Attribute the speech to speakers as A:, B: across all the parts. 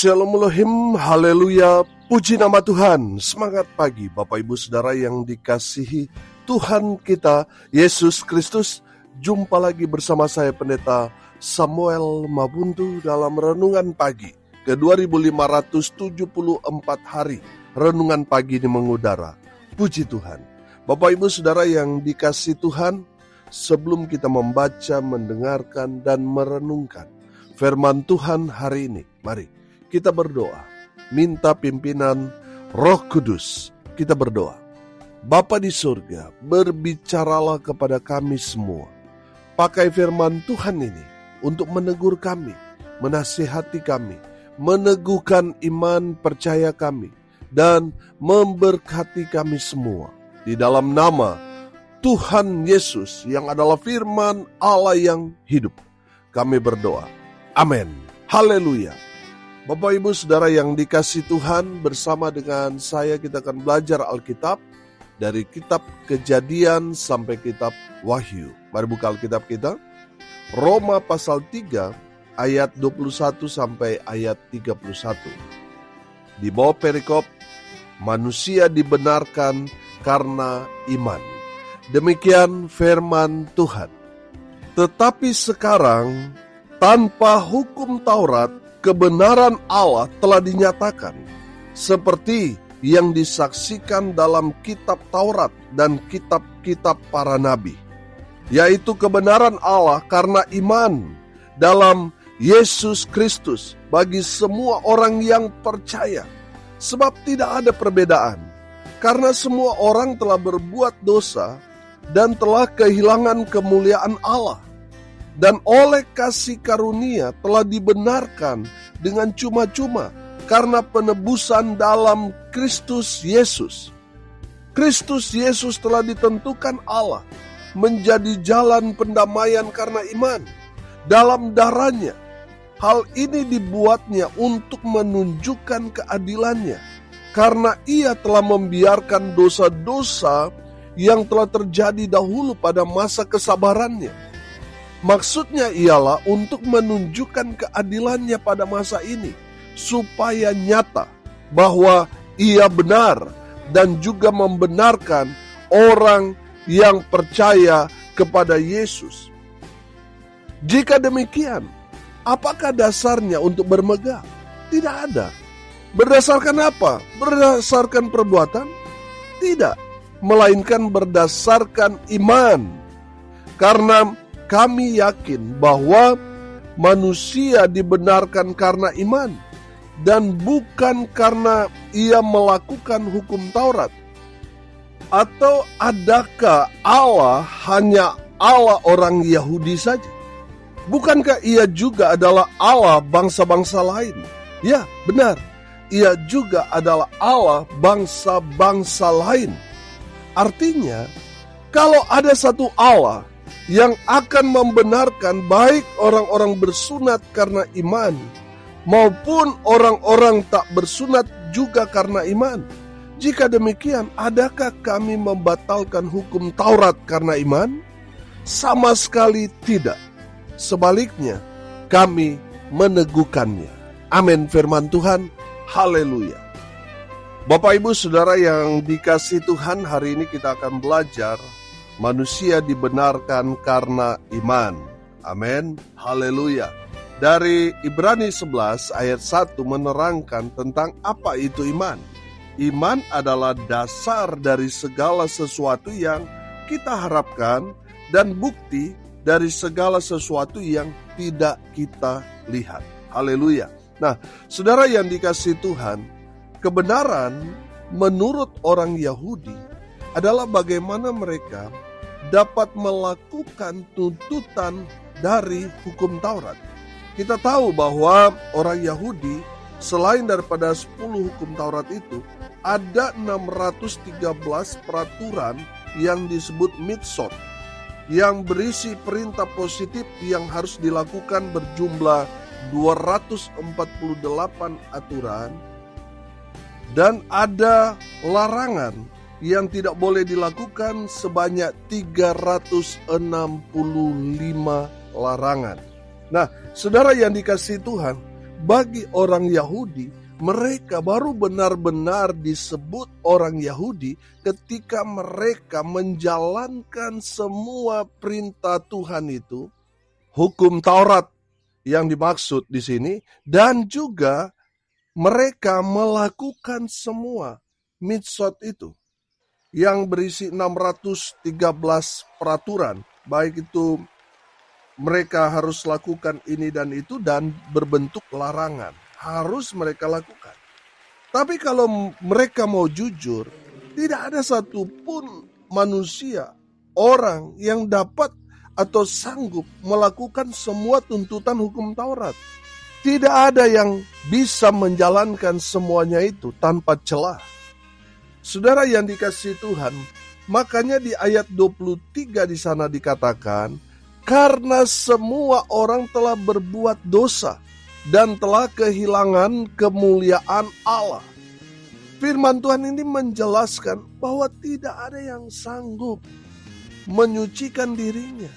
A: Shalom Elohim, haleluya, puji nama Tuhan. Semangat pagi Bapak Ibu Saudara yang dikasihi Tuhan kita Yesus Kristus. Jumpa lagi bersama saya Pendeta Samuel Mabuntu dalam Renungan Pagi ke 2574 hari Renungan Pagi ini mengudara. Puji Tuhan. Bapak Ibu Saudara yang dikasihi Tuhan, sebelum kita membaca, mendengarkan, dan merenungkan firman Tuhan hari ini, mari kita berdoa, minta pimpinan Roh Kudus. Kita berdoa. Bapa di surga, berbicaralah kepada kami semua. Pakai firman Tuhan ini untuk menegur kami, menasihati kami, meneguhkan iman percaya kami, dan memberkati kami semua. Di dalam nama Tuhan Yesus yang adalah firman Allah yang hidup, kami berdoa. Amin. Haleluya. Bapak Ibu Saudara yang dikasihi Tuhan, bersama dengan saya kita akan belajar Alkitab dari kitab Kejadian sampai kitab Wahyu. Mari buka Alkitab kita. Roma pasal 3 ayat 21 sampai ayat 31. Di bawah perikop, manusia dibenarkan karena iman. Demikian firman Tuhan. Tetapi sekarang tanpa hukum Taurat, kebenaran Allah telah dinyatakan, seperti yang disaksikan dalam kitab Taurat dan kitab-kitab para nabi, yaitu kebenaran Allah karena iman dalam Yesus Kristus bagi semua orang yang percaya. Sebab tidak ada perbedaan, karena semua orang telah berbuat dosa dan telah kehilangan kemuliaan Allah, dan oleh kasih karunia telah dibenarkan dengan cuma-cuma karena penebusan dalam Kristus Yesus. Kristus Yesus telah ditentukan Allah menjadi jalan pendamaian karena iman dalam darahnya. Hal ini dibuatnya untuk menunjukkan keadilannya, karena ia telah membiarkan dosa-dosa yang telah terjadi dahulu pada masa kesabarannya. Maksudnya ialah untuk menunjukkan keadilannya pada masa ini, supaya nyata bahwa ia benar dan juga membenarkan orang yang percaya kepada Yesus. Jika demikian, apakah dasarnya untuk bermegah? Tidak ada. Berdasarkan apa? Berdasarkan perbuatan? Tidak, melainkan berdasarkan iman. Karena kami yakin bahwa manusia dibenarkan karena iman dan bukan karena ia melakukan hukum Taurat. Atau adakah Allah hanya Allah orang Yahudi saja? Bukankah ia juga adalah Allah bangsa-bangsa lain? Ya, benar. Ia juga adalah Allah bangsa-bangsa lain. Artinya, kalau ada satu Allah yang akan membenarkan baik orang-orang bersunat karena iman maupun orang-orang tak bersunat juga karena iman. Jika demikian, adakah kami membatalkan hukum Taurat karena iman? Sama sekali tidak. Sebaliknya, kami meneguhkannya. Amin, firman Tuhan. Haleluya. Bapak Ibu Saudara yang dikasihi Tuhan, hari ini kita akan belajar manusia dibenarkan karena iman. Amin. Haleluya. Dari Ibrani 11 ayat 1 menerangkan tentang apa itu iman. Iman adalah dasar dari segala sesuatu yang kita harapkan dan bukti dari segala sesuatu yang tidak kita lihat. Haleluya. Nah, saudara yang dikasihi Tuhan, kebenaran menurut orang Yahudi adalah bagaimana mereka dapat melakukan tuntutan dari hukum Taurat. Kita tahu bahwa orang Yahudi selain daripada 10 hukum Taurat itu, ada 613 peraturan yang disebut mitzvot, yang berisi perintah positif yang harus dilakukan berjumlah 248 aturan, dan ada larangan yang tidak boleh dilakukan sebanyak 365 larangan. Nah, saudara yang dikasihi Tuhan, bagi orang Yahudi, mereka baru benar-benar disebut orang Yahudi ketika mereka menjalankan semua perintah Tuhan itu, hukum Taurat yang dimaksud di sini, dan juga mereka melakukan semua mitzvot itu yang berisi 613 peraturan, baik itu mereka harus lakukan ini dan itu dan berbentuk larangan. Harus mereka lakukan. Tapi kalau mereka mau jujur, tidak ada satupun manusia, orang yang dapat atau sanggup melakukan semua tuntutan hukum Taurat. Tidak ada yang bisa menjalankan semuanya itu tanpa celah. Saudara yang dikasihi Tuhan, makanya di ayat 23 di sana dikatakan, karena semua orang telah berbuat dosa dan telah kehilangan kemuliaan Allah. Firman Tuhan ini menjelaskan bahwa tidak ada yang sanggup menyucikan dirinya,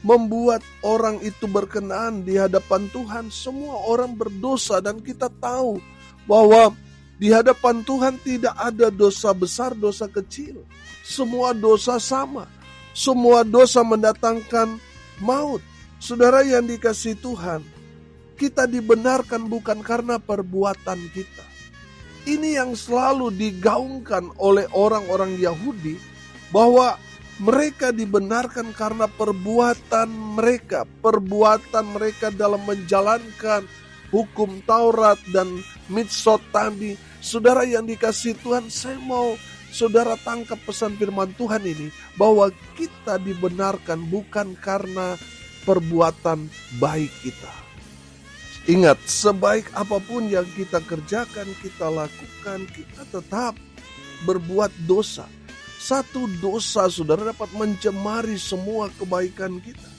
A: membuat orang itu berkenan di hadapan Tuhan. Semua orang berdosa dan kita tahu bahwa di hadapan Tuhan tidak ada dosa besar, dosa kecil. Semua dosa sama. Semua dosa mendatangkan maut. Saudara yang dikasihi Tuhan, kita dibenarkan bukan karena perbuatan kita. Ini yang selalu digaungkan oleh orang-orang Yahudi, bahwa mereka dibenarkan karena perbuatan mereka dalam menjalankan hukum Taurat dan mitzvot tadi. Saudara yang dikasihi Tuhan, saya mau saudara tangkap pesan firman Tuhan ini, bahwa kita dibenarkan bukan karena perbuatan baik kita. Ingat, sebaik apapun yang kita kerjakan, kita lakukan, kita tetap berbuat dosa. Satu dosa, saudara, dapat mencemari semua kebaikan kita.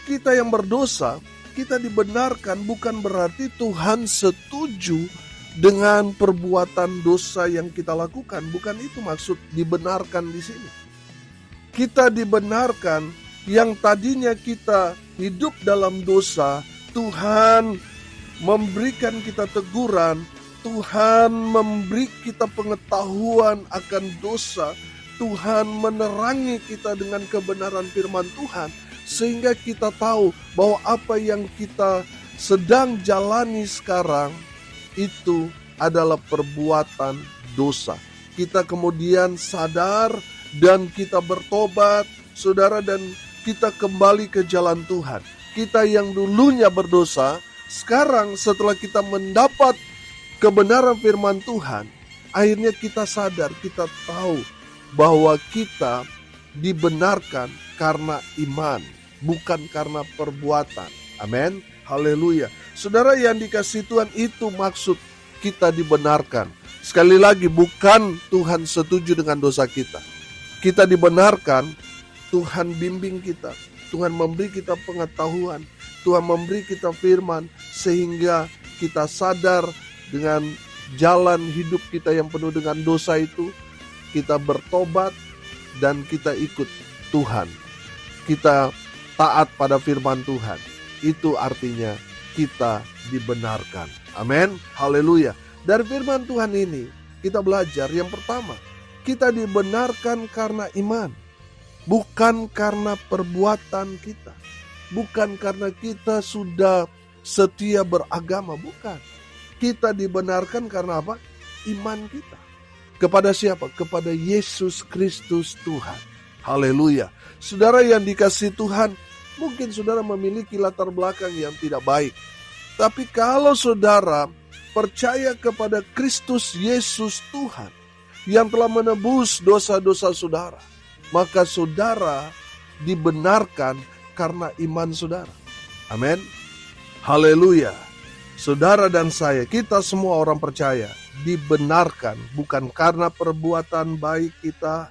A: Kita yang berdosa, kita dibenarkan bukan berarti Tuhan setuju dengan perbuatan dosa yang kita lakukan. Bukan itu maksud dibenarkan di sini. Kita dibenarkan yang tadinya kita hidup dalam dosa, Tuhan memberikan kita teguran, Tuhan memberi kita pengetahuan akan dosa, Tuhan menerangi kita dengan kebenaran firman Tuhan, sehingga kita tahu bahwa apa yang kita sedang jalani sekarang itu adalah perbuatan dosa. Kita kemudian sadar dan kita bertobat, saudara, dan kita kembali ke jalan Tuhan. Kita yang dulunya berdosa, sekarang setelah kita mendapat kebenaran firman Tuhan, akhirnya kita sadar, kita tahu bahwa kita dibenarkan karena iman, bukan karena perbuatan. Amin. Haleluya. Saudara yang dikasihi Tuhan, itu maksud kita dibenarkan. Sekali lagi, bukan Tuhan setuju dengan dosa kita. Kita dibenarkan, Tuhan bimbing kita, Tuhan memberi kita pengetahuan, Tuhan memberi kita firman, sehingga kita sadar dengan jalan hidup kita yang penuh dengan dosa itu, kita bertobat dan kita ikut Tuhan. Kita taat pada firman Tuhan. Itu artinya kita dibenarkan. Amin. Haleluya. Dari firman Tuhan ini kita belajar yang pertama, kita dibenarkan karena iman, bukan karena perbuatan kita, bukan karena kita sudah setia beragama, bukan. Kita dibenarkan karena apa? Iman kita. Kepada siapa? Kepada Yesus Kristus Tuhan. Haleluya. Saudara yang dikasihi Tuhan, mungkin saudara memiliki latar belakang yang tidak baik. Tapi kalau saudara percaya kepada Kristus Yesus Tuhan yang telah menebus dosa-dosa saudara, maka saudara dibenarkan karena iman saudara. Amin. Haleluya. Saudara dan saya, kita semua orang percaya, dibenarkan bukan karena perbuatan baik kita,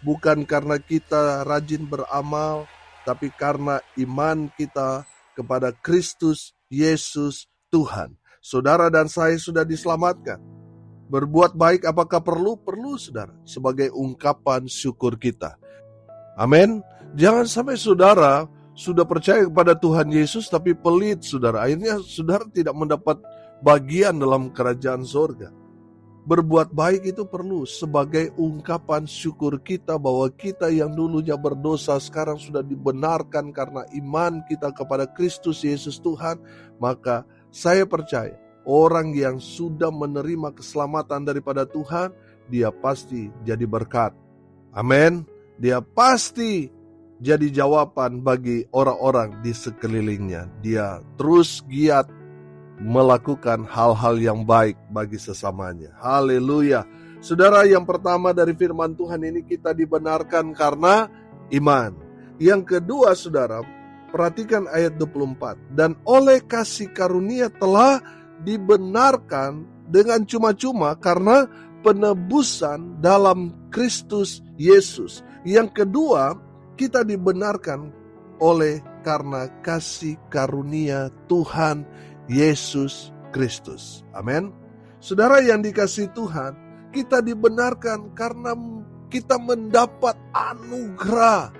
A: bukan karena kita rajin beramal, tapi karena iman kita kepada Kristus Yesus Tuhan. Saudara dan saya sudah diselamatkan. Berbuat baik apakah perlu? Perlu, saudara, sebagai ungkapan syukur kita. Amin. Jangan sampai saudara sudah percaya kepada Tuhan Yesus tapi pelit, saudara. Akhirnya saudara tidak mendapat bagian dalam kerajaan sorga. Berbuat baik itu perlu sebagai ungkapan syukur kita bahwa kita yang dulunya berdosa sekarang sudah dibenarkan karena iman kita kepada Kristus Yesus Tuhan. Maka saya percaya orang yang sudah menerima keselamatan daripada Tuhan, dia pasti jadi berkat. Amin. Dia pasti jadi jawaban bagi orang-orang di sekelilingnya. Dia terus giat melakukan hal-hal yang baik bagi sesamanya. Haleluya. Saudara, yang pertama dari firman Tuhan ini kita dibenarkan karena iman. Yang kedua, saudara, perhatikan ayat 24. Dan oleh kasih karunia telah dibenarkan dengan cuma-cuma karena penebusan dalam Kristus Yesus. Yang kedua, kita dibenarkan oleh karena kasih karunia Tuhan Yesus Kristus. Amin. Saudara yang dikasihi Tuhan, kita dibenarkan karena kita mendapat anugerah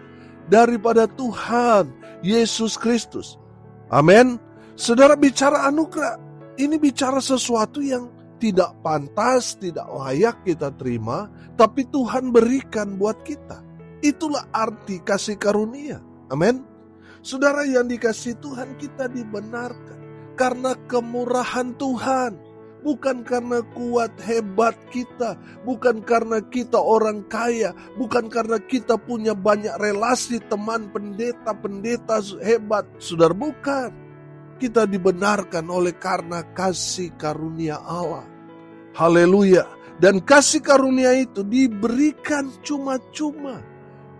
A: daripada Tuhan Yesus Kristus. Amin. Saudara, bicara anugerah, ini bicara sesuatu yang tidak pantas, tidak layak kita terima, tapi Tuhan berikan buat kita. Itulah arti kasih karunia. Amin. Saudara yang dikasihi Tuhan, kita dibenarkan karena kemurahan Tuhan, bukan karena kuat hebat kita, bukan karena kita orang kaya, bukan karena kita punya banyak relasi teman pendeta hebat, saudara, bukan. Kita dibenarkan oleh karena kasih karunia Allah. Haleluya. Dan kasih karunia itu diberikan cuma-cuma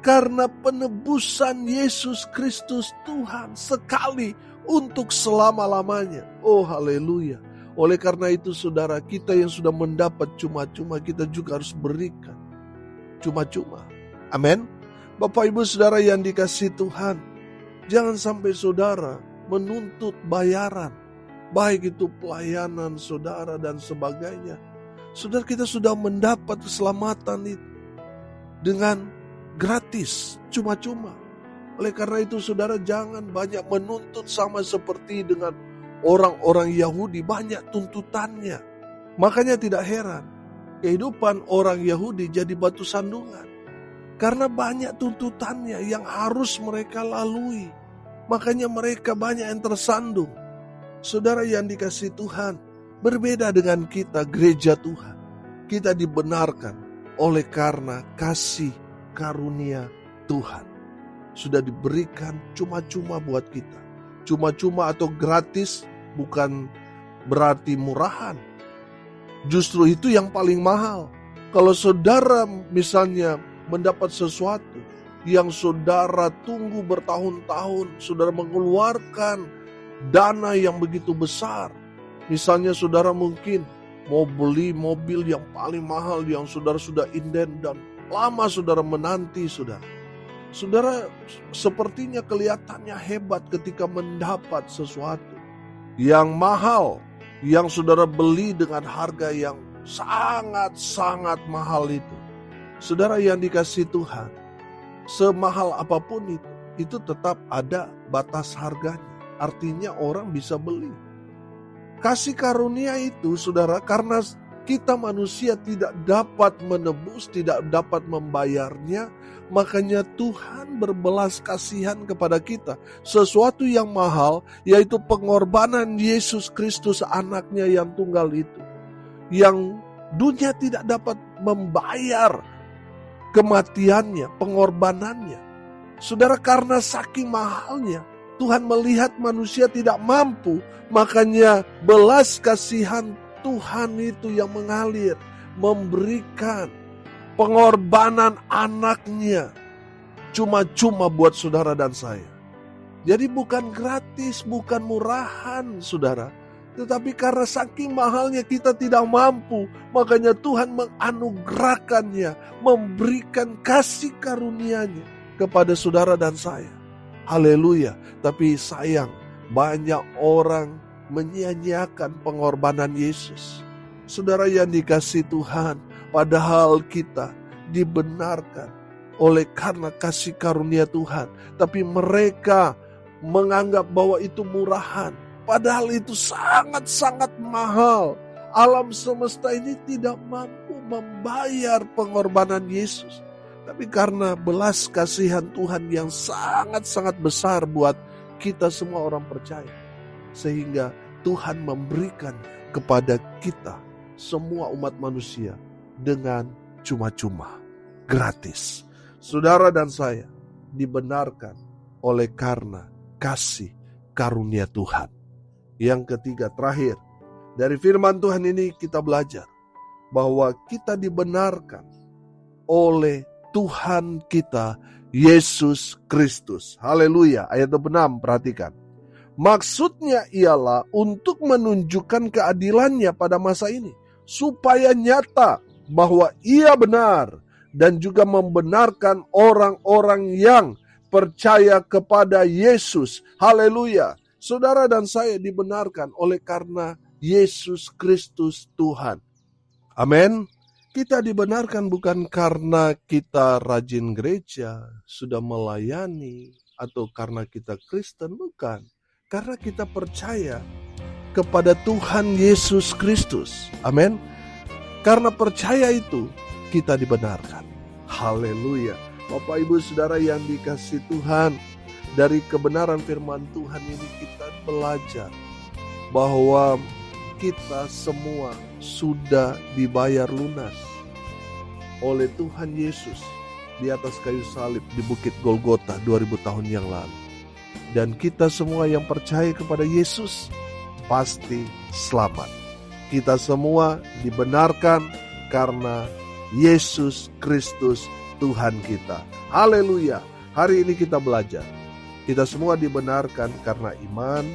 A: karena penebusan Yesus Kristus Tuhan sekali untuk selama-lamanya. Oh, haleluya. Oleh karena itu, saudara, kita yang sudah mendapat cuma-cuma, kita juga harus berikan cuma-cuma. Amin. Bapak Ibu Saudara yang dikasihi Tuhan, jangan sampai saudara menuntut bayaran, baik itu pelayanan saudara dan sebagainya. Saudara, kita sudah mendapat keselamatan itu dengan gratis, cuma-cuma. Oleh karena itu, saudara, jangan banyak menuntut sama seperti dengan orang-orang Yahudi, banyak tuntutannya. Makanya tidak heran kehidupan orang Yahudi jadi batu sandungan. Karena banyak tuntutannya yang harus mereka lalui. Makanya mereka banyak yang tersandung. Saudara yang dikasihi Tuhan, berbeda dengan kita, gereja Tuhan. Kita dibenarkan oleh karena kasih karunia Tuhan. Sudah diberikan cuma-cuma buat kita. Cuma-cuma atau gratis bukan berarti murahan. Justru itu yang paling mahal. Kalau saudara misalnya mendapat sesuatu yang saudara tunggu bertahun-tahun, saudara mengeluarkan dana yang begitu besar. Misalnya saudara mungkin mau beli mobil yang paling mahal yang saudara sudah inden dan lama saudara menanti, saudara. Saudara sepertinya kelihatannya hebat ketika mendapat sesuatu yang mahal, yang saudara beli dengan harga yang sangat-sangat mahal itu. Saudara yang dikasihi Tuhan, semahal apapun itu tetap ada batas harganya. Artinya orang bisa beli. Kasih karunia itu, saudara, karena kita manusia tidak dapat menebus, tidak dapat membayarnya, makanya Tuhan berbelas kasihan kepada kita. Sesuatu yang mahal, yaitu pengorbanan Yesus Kristus anaknya yang tunggal itu. Yang dunia tidak dapat membayar kematiannya, pengorbanannya. Saudara, karena saking mahalnya, Tuhan melihat manusia tidak mampu, makanya belas kasihan Tuhan itu yang mengalir, memberikan pengorbanan anaknya cuma-cuma buat saudara dan saya. Jadi bukan gratis, bukan murahan, saudara. Tetapi karena saking mahalnya kita tidak mampu, makanya Tuhan menganugerahkannya, memberikan kasih karunia-Nya kepada saudara dan saya. Haleluya. Tapi sayang, banyak orang menyia-nyiakan pengorbanan Yesus. Saudara yang dikasihi Tuhan, padahal kita dibenarkan oleh karena kasih karunia Tuhan, tapi mereka menganggap bahwa itu murahan. Padahal itu sangat-sangat mahal. Alam semesta ini tidak mampu membayar pengorbanan Yesus. Tapi karena belas kasihan Tuhan yang sangat-sangat besar buat kita semua orang percaya, sehingga Tuhan memberikan kepada kita semua umat manusia dengan cuma-cuma, gratis. Saudara dan saya dibenarkan oleh karena kasih karunia Tuhan. Yang ketiga, terakhir, dari firman Tuhan ini kita belajar bahwa kita dibenarkan oleh Tuhan kita, Yesus Kristus. Haleluya. Ayat 26, perhatikan. Maksudnya ialah untuk menunjukkan keadilannya pada masa ini, supaya nyata bahwa ia benar dan juga membenarkan orang-orang yang percaya kepada Yesus. Haleluya. Saudara dan saya dibenarkan oleh karena Yesus Kristus Tuhan. Amin. Kita dibenarkan bukan karena kita rajin gereja, sudah melayani, atau karena kita Kristen, bukan. Karena kita percaya kepada Tuhan Yesus Kristus. Amin. Karena percaya itu, kita dibenarkan. Haleluya. Bapak Ibu Saudara yang dikasihi Tuhan, dari kebenaran firman Tuhan ini kita belajar bahwa kita semua sudah dibayar lunas oleh Tuhan Yesus di atas kayu salib di Bukit Golgota 2000 tahun yang lalu. Dan kita semua yang percaya kepada Yesus pasti selamat. Kita semua dibenarkan karena Yesus Kristus Tuhan kita. Haleluya. Hari ini kita belajar. Kita semua dibenarkan karena iman.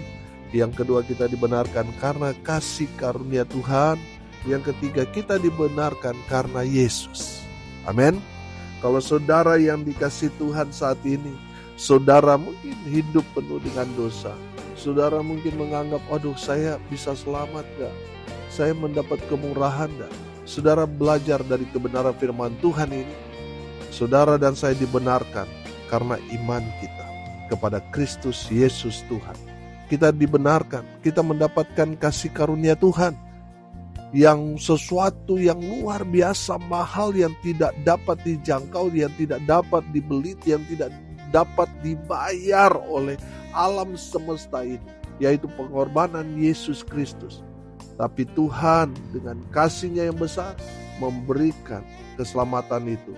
A: Yang kedua, kita dibenarkan karena kasih karunia Tuhan. Yang ketiga, kita dibenarkan karena Yesus. Amin. Kalau saudara yang dikasihi Tuhan saat ini, saudara mungkin hidup penuh dengan dosa. Saudara mungkin menganggap, aduh, saya bisa selamat gak? Saya mendapat kemurahan gak? Saudara belajar dari kebenaran firman Tuhan ini. Saudara dan saya dibenarkan karena iman kita kepada Kristus Yesus Tuhan. Kita dibenarkan, kita mendapatkan kasih karunia Tuhan yang sesuatu yang luar biasa mahal, yang tidak dapat dijangkau, yang tidak dapat dibeli, yang tidak dapat dibayar oleh alam semesta ini, yaitu pengorbanan Yesus Kristus. Tapi Tuhan dengan kasih-Nya yang besar memberikan keselamatan itu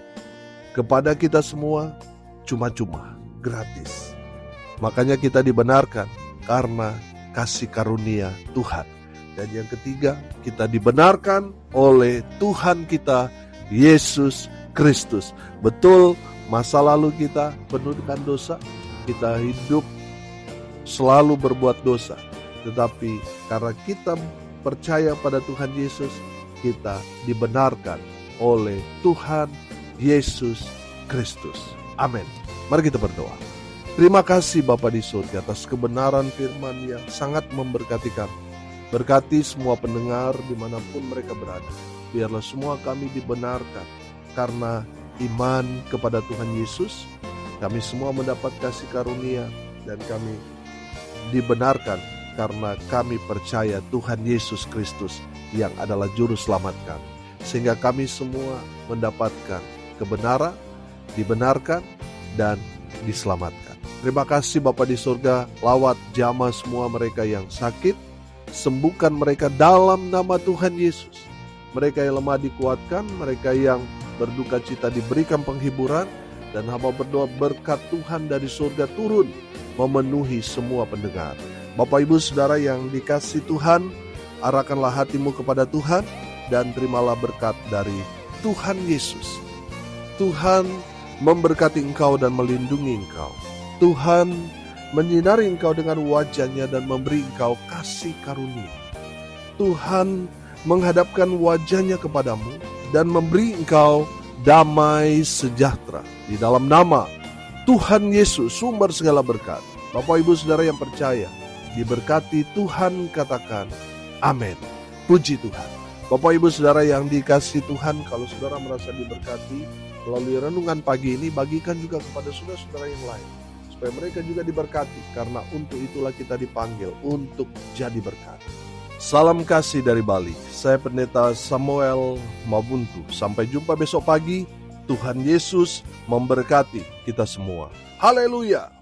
A: kepada kita semua cuma-cuma, gratis. Makanya kita dibenarkan karena kasih karunia Tuhan. Dan yang ketiga, kita dibenarkan oleh Tuhan kita, Yesus Kristus. Betul, masa lalu kita penuh dengan dosa, kita hidup selalu berbuat dosa. Tetapi karena kita percaya pada Tuhan Yesus, kita dibenarkan oleh Tuhan Yesus Kristus. Amin. Mari kita berdoa. Terima kasih Bapa di surga atas kebenaran firman yang sangat memberkati kami. Berkati semua pendengar dimanapun mereka berada. Biarlah semua kami dibenarkan karena iman kepada Tuhan Yesus. Kami semua mendapat kasih karunia dan kami dibenarkan karena kami percaya Tuhan Yesus Kristus yang adalah juru selamat kami. Sehingga kami semua mendapatkan kebenaran, dibenarkan, dan diselamatkan. Terima kasih Bapa di surga, lawat jamah semua mereka yang sakit, sembuhkan mereka dalam nama Tuhan Yesus. Mereka yang lemah dikuatkan, mereka yang berduka cita diberikan penghiburan, dan hamba berdoa berkat Tuhan dari surga turun memenuhi semua pendengar. Bapak Ibu Saudara yang dikasihi Tuhan, arahkanlah hatimu kepada Tuhan dan terimalah berkat dari Tuhan Yesus. Tuhan memberkati engkau dan melindungi engkau. Tuhan menyinari engkau dengan wajah-Nya dan memberi engkau kasih karunia. Tuhan menghadapkan wajah-Nya kepadamu dan memberi engkau damai sejahtera. Di dalam nama Tuhan Yesus, sumber segala berkat. Bapak Ibu Saudara yang percaya, diberkati Tuhan, katakan amin. Puji Tuhan. Bapak Ibu Saudara yang dikasihi Tuhan, kalau saudara merasa diberkati melalui renungan pagi ini, bagikan juga kepada saudara-saudara yang lain, supaya mereka juga diberkati, karena untuk itulah kita dipanggil untuk jadi berkat. Salam kasih dari Bali, saya Pendeta Samuel Mabuntu. Sampai jumpa besok pagi. Tuhan Yesus memberkati kita semua. Haleluya!